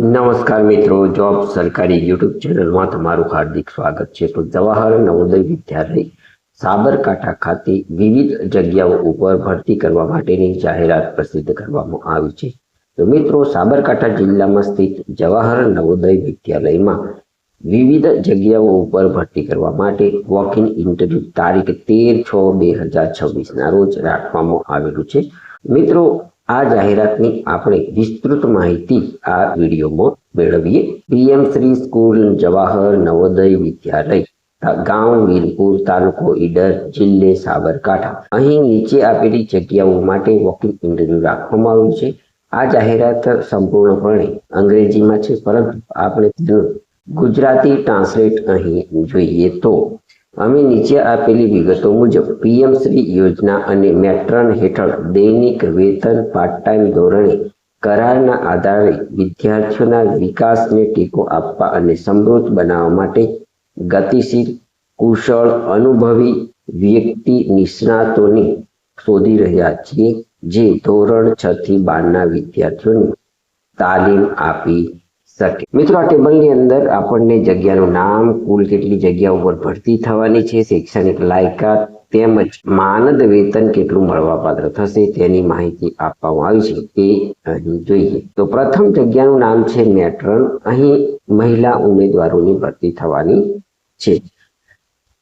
નમસ્કાર મિત્રો, જોબ સરકારી યુટ્યુબ ચેનલમાં તમારું હાર્દિક સ્વાગત છે। તો જવાહર નવોદય વિદ્યાલય સાબરકાંઠા ખાતે વિવિધ જગ્યાઓ ઉપર ભરતી કરવા માટેની જાહેરાત પ્રસિદ્ધ કરવામાં આવી છે। તો મિત્રો, સાબરકાંઠા જિલ્લામાં સ્થિત જવાહર નવોદય વિદ્યાલયમાં વિવિધ જગ્યાઓ ઉપર ભરતી કરવા માટે વોક ઇન ઇન્ટરવ્યુ તારીખ 13/6/2026 રોજ રાખવામાં આવેલું છે। મિત્રો, આ જાહેરાતની આપણે વિસ્તૃત માહિતી આ વિડીયોમાં મેળવીએ। પીએમ શ્રી સ્કૂલ જવાહર નવોદય વિદ્યાલય ગાંવ વીરપુર તાલુકો ઈડર જિલ્લે સાબરકાંઠા। અહીં નીચે આપેલી જગ્યાઓ માટે વોકિંગ ઇન્ટરવ્યુ રાખવામાં આવ્યું છે। આ જાહેરાત સંપૂર્ણપણે અંગ્રેજીમાં છે, પરંતુ આપણે તેનું ગુજરાતી ટ્રાન્સલેટ અહીં જોઈએ તો અમે નીચે આપેલી વિગતો મુજબ પીએમ શ્રી યોજના અને મેટ્રન હેઠળ દૈનિક વેતન પાર્ટ ટાઈમ ધોરણે કરારના આધારે વિદ્યાર્થીઓના વિકાસને ટેકો આપવા અને સમૃદ્ધ બનાવવા માટે ગતિશીલ, કુશળ, અનુભવી વ્યક્તિ નિષ્ણાતોને શોધી રહ્યા છીએ, જે ધોરણ 6 થી 12ના વિદ્યાર્થીઓને તાલીમ આપી શકે। મિત્રો, આ ટેબલની અંદર આપણને જગ્યાનું નામ, કુલ કેટલી જગ્યા ઉપર ભરતી થવાની છે, શૈક્ષણિક લાયકાત તેમજ માનદ વેતન કેટલું મળવાપાત્ર થશે તેની માહિતી આપવામાં આવી છે, તે અહીં જોઈએ। તો પ્રથમ જગ્યાનું નામ છે મેટ્રન। અહીં મહિલા ઉમેદવારોની ભરતી થવાની છે।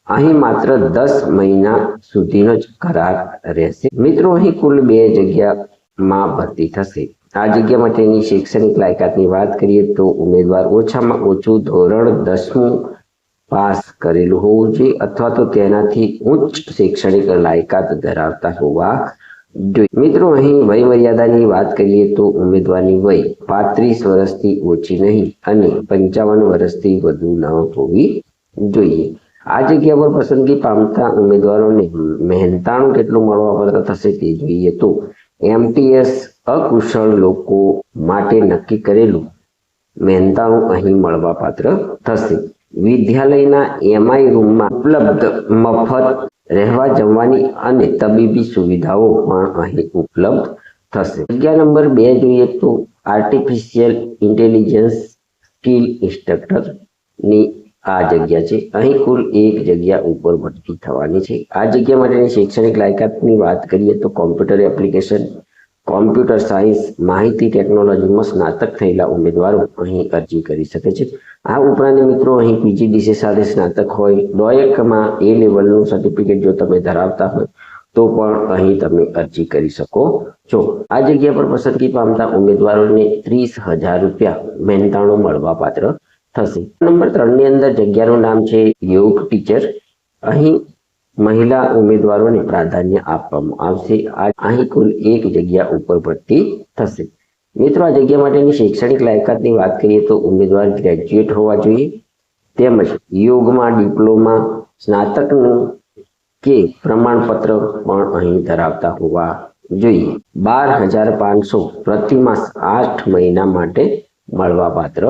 અહીં માત્ર 10 મહિના સુધીનો જ કરાર રહેશે। મિત્રો, અહીં કુલ 2 જગ્યામાં ભરતી થશે। આ જગ્યા માટેની શૈક્ષણિક લાયકાતની વાત કરીએ તો ઉમેદવાર ઓછામાં ઓછું ધોરણ 10મું પાસ કરેલું હોવું જોઈએ અથવા તો તેનાથી ઉચ્ચ શૈક્ષણિક લાયકાત ધરાવતા હોવા જોઈએ। મિત્રો, અહીં વય મર્યાદાની વાત કરીએ તો ઉમેદવારની વય 35 વર્ષથી ઓછી નહીં અને 55 વર્ષથી વધુ ન હોવી જોઈએ। આ જગ્યા પર પસંદગી પામતા ઉમેદવારોને મહેનતાણું કેટલું મળવાપાત્ર થશે તે જોઈએ તો એમટીએસ અકુશળ લોકો માટે નક્કી કરેલું મહેનતાણું અહીં મળવાપાત્ર થશે। વિદ્યાલયના એમઆઈ રૂમમાં ઉપલબ્ધ મફત રહેવા જમવાની અને તબીબી સુવિધાઓ પણ અહીં ઉપલબ્ધ થશે। જગ્યા નંબર 2 જોઈએ તો આર્ટિફિશિયલ ઇન્ટેલિજન્સ સ્કિલ ઇન્સ્ટ્રક્ટરની આ જગ્યા છે। અહીં કુલ 1 જગ્યા ઉપર ભરતી થવાની છે। આ જગ્યા માટેની શૈક્ષણિક લાયકાતની વાત કરીએ તો કોમ્પ્યુટર એપ્લિકેશન, કોમ્પ્યુટર સાયન્સ, માહિતી ટેકનોલોજીમાં સ્નાતક થયેલા ઉમેદવારો અહીં અરજી કરી શકે છે। આ ઉપરાંત મિત્રો, અહીં પીજીડીસી સાથે સ્નાતક હોય, ડોએકમાં A લેવલનું સર્ટિફિકેટ જો તમે ધરાવતા હોય તો પણ અહીં તમે અરજી કરી શકો છો। આ જગ્યા પર પસંદગી પામતા ઉમેદવારોને 30,000 રૂપિયા મહેનતાણું મળવાપાત્ર થશે। નંબર 3 ની અંદર જગ્યાનું નામ છે યોગ ટીચર। અહીં મહિલા ઉમેદવારોને પ્રાધાન્ય આપવામાં આવશે। અહીં કુલ 1 જગ્યા ઉપર ભરતી થશે। મિત્રો, આ જગ્યા માટેની શૈક્ષણિક લાયકાતની વાત કરીએ તો ઉમેદવાર ગ્રેજ્યુએટ હોવા જોઈએ તેમજ યોગમાં ડિપ્લોમા, સ્નાતકનું કે પ્રમાણપત્ર પણ અહીં ધરાવતા હોવા જોઈએ। 12,500 પ્રતિમાસ 8 મહિના માટે મળવાપાત્ર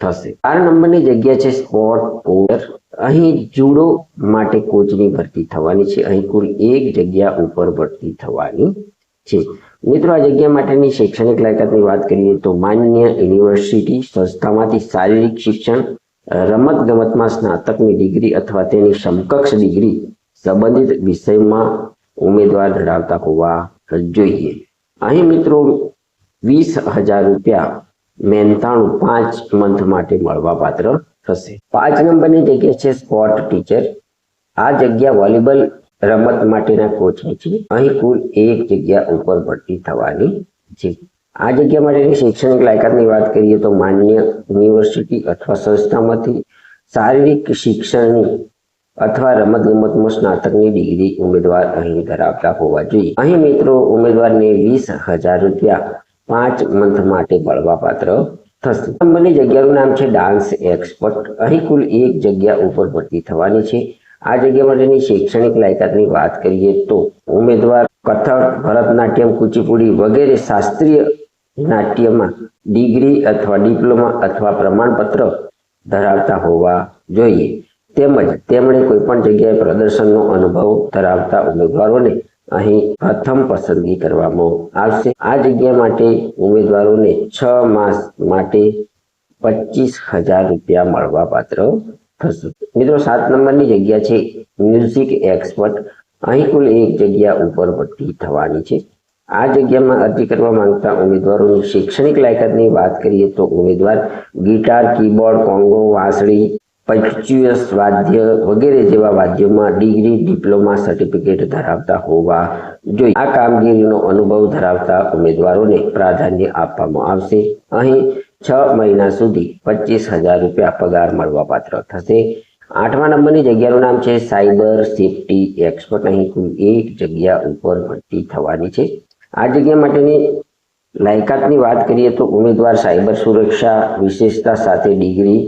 થશે। 4 નંબરની જગ્યા છે સ્પોર્ટ કોચર। અહીં જુડો માટે કોચની ભરતી થવાની છે। અહીં કુલ 1 જગ્યા ઉપર ભરતી થવાની છે। મિત્રો, આ જગ્યા માટેની શૈક્ષણિક લાયકાતની વાત કરીએ તો માન્ય યુનિવર્સિટી સંસ્થામાંથી શારીરિક શિક્ષણ, રમત ગમતમાં સ્નાતકની ડિગ્રી અથવા તેની સમકક્ષ ડિગ્રી સંબંધિત વિષયમાં ઉમેદવાર ધરાવતા હોવા જોઈએ। અહીં મિત્રો 20,000 રૂપિયા મહેનતાણું 5 મંથ માટે મળવાપાત્ર થશે। 5 નંબરની જગ્યા છે સ્પોર્ટ ટીચર। આ જગ્યા વોલીબોલ રમત માટેના કોચની છે। અહીં કુલ 1 જગ્યા ઉપર ભરતી થવાની છે। આ જગ્યા માટેની શૈક્ષણિક લાયકાતની વાત કરીએ તો માન્ય યુનિવર્સિટી અથવા સંસ્થામાંથી શારીરિક શિક્ષણની અથવા રમતગમતમાં સ્નાતકની ડિગ્રી ઉમેદવાર અહીં ધરાવતા હોવા જોઈએ। અહીં મિત્રો ઉમેદવારને 20,000 રૂપિયા 5 મંથ માટે મળવાપાત્ર થશે। નંબરની જગ્યાનું નામ છે ડાન્સ એક્સપર્ટ। અહીં કુલ 1 જગ્યા ઉપર ભરતી થવાની છે। આ જગ્યા માટેની શૈક્ષણિક લાયકાતની વાત કરીએ તો ઉમેદવાર કથક, ભરતનાટ્યમ, કુચીપુડી વગેરે શાસ્ત્રીય નાટ્યમાં ડિગ્રી અથવા ડિપ્લોમા અથવા પ્રમાણપત્ર ધરાવતા હોવા જોઈએ તેમજ તેમણે કોઈપણ જગ્યાએ પ્રદર્શનનો અનુભવ ધરાવતા ઉમેદવારોને અહીં પ્રથમ પસંદગી કરવામાં આવશે। આ જગ્યા માટે ઉમેદવારોને 6 માસ માટે 25,000 રૂપિયા મળવા પાત્ર થશે. મિત્રો 7 નંબરની જગ્યા છે મ્યુઝિક એક્સપર્ટ. અહીં કુલ 1 જગ્યા ઉપર ભરતી થવાની છે. આ જગ્યામાં અરજી કરવા માંગતા ઉમેદવારોની શૈક્ષણિક લાયકાતની વાત કરીએ તો ઉમેદવાર ગિટાર, કીબોર્ડ, કોંગો, વાંસળી, પચ્યુઅસ વાદ્ય વગેરે જેવા વાદ્યોમાં ડિગ્રી, ડિપ્લોમા, સર્ટિફિકેટ ધરાવતા હોવા જોઈએ. આ કામગીરીનો અનુભવ ધરાવતા ઉમેદવારોને પ્રાધાન્ય આપવામાં આવશે. અહીં 6 મહિના સુધી 25,000 રૂપિયા પગાર મળવા પાત્ર થશે. 8મા નંબરની જગ્યાનું નામ છે સાયબર સેફટી એક્સપર્ટ. અહીં કુલ 1 જગ્યા ઉપર ભરતી થવાની છે. આ જગ્યા માટેની લાયકાતની વાત કરીએ તો ઉમેદવાર સાયબર સુરક્ષા વિશેષતા સાથે ડિગ્રી,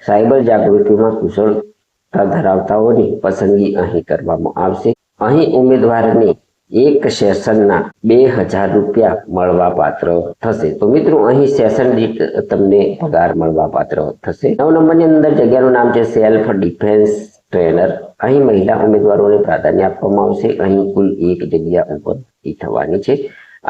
સાયબર જાગૃતિમાં કુશળતા ધરાવતાઓની પસંદગી અહીં કરવામાં આવશે. અહીં ઉમેદવારને એક સેશનના 2,000 રૂપિયા મળવા પાત્ર થશે. તો મિત્રો અહીં સેશન દીઠ તમને પગાર મળવા પાત્ર થશે. 9 નંબરની અંદર જગ્યાનું નામ છે સેલ્ફ ડિફેન્સ ટ્રેનર. અહીં મહિલા ઉમેદવારોને પ્રાધાન્ય આપવામાં આવશે. અહીં કુલ 1 જગ્યા ઉપર થવાની છે.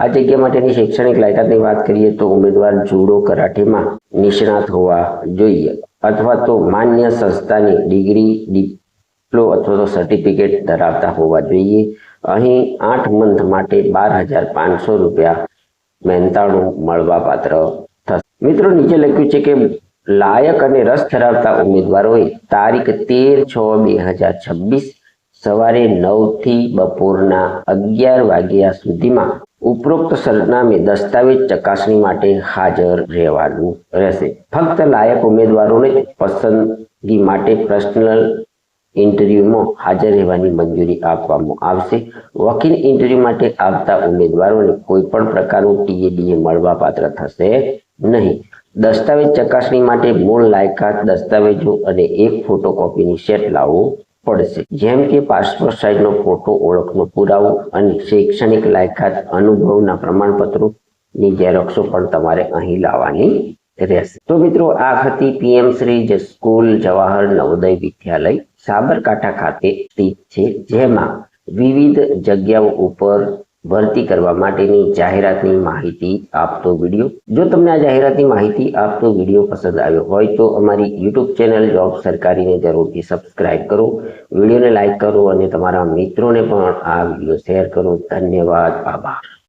આ જગ્યા માટેની શૈક્ષણિક લાયકાતની વાત કરીએ તો ઉમેદવાર જુડો, કરાટેમાં નિષ્ણાત હોવા જોઈએ અથવા તો માન્ય સંસ્થાની ડિગ્રી, ડિપ્લો અથવા તો સર્ટિફિકેટ ધરાવતા હોવા જોઈએ. અહીં 8 મંથ માટે 12,500 રૂપિયા મહેનતાણું મળવા પાત્ર થશે. મિત્રો નીચે લખ્યું છે કે લાયક અને રસ ધરાવતા ઉમેદવારોએ તારીખ 13/6/2026 સવારે 9 થી બપોરના 11 વાગ્યા સુધીમાં ઉપરોક્ત સરનામે દસ્તાવેજ ચકાસણી માટે હાજર રહેવાનું રહેશે. ફક્ત લાયક ઉમેદવારોને પસંદગી માટે પર્સનલ ઇન્ટરવ્યુમાં હાજર રહેવાની મંજૂરી આપવામાં આવશે. વકીલ ઇન્ટરવ્યુ માટે આવતા ઉમેદવારોને કોઈ પણ પ્રકારનું TADA મળવા પાત્ર થશે નહીં. દસ્તાવેજ ચકાસણી માટે મૂળ લાયકાત દસ્તાવેજો અને 1 ફોટોકોપીની સેટ લાવવું પડશે, જેમ કે પાસપોર્ટ સાઇઝનો ફોટો, ઓળખનો પુરાવો અને શૈક્ષણિક લાયકાત અનુભવના પ્રમાણપત્રોની ઝેરોક્ષો પણ તમારે અહીં લાવવાની રહેશે. તો મિત્રો આ હતી PM શ્રી સ્કૂલ જવાહર નવોદય વિદ્યાલય સાબરકાંઠા ખાતે સ્થિત છે, જેમાં વિવિધ જગ્યાઓ ઉપર ભરતી કરવા માટેની જાહેરાતની માહિતી આપતો વિડીયો. જો તમને આ જાહેરાતની માહિતી આપતો વિડીયો પસંદ આવ્યો હોય તો અમારી YouTube ચેનલ જોબ સરકારીને જરૂરથી સબસ્ક્રાઇબ કરો, વિડીયોને લાઇક કરો અને તમારા મિત્રોને પણ આ વિડીયો શેર કરો. ધન્યવાદ, આભાર.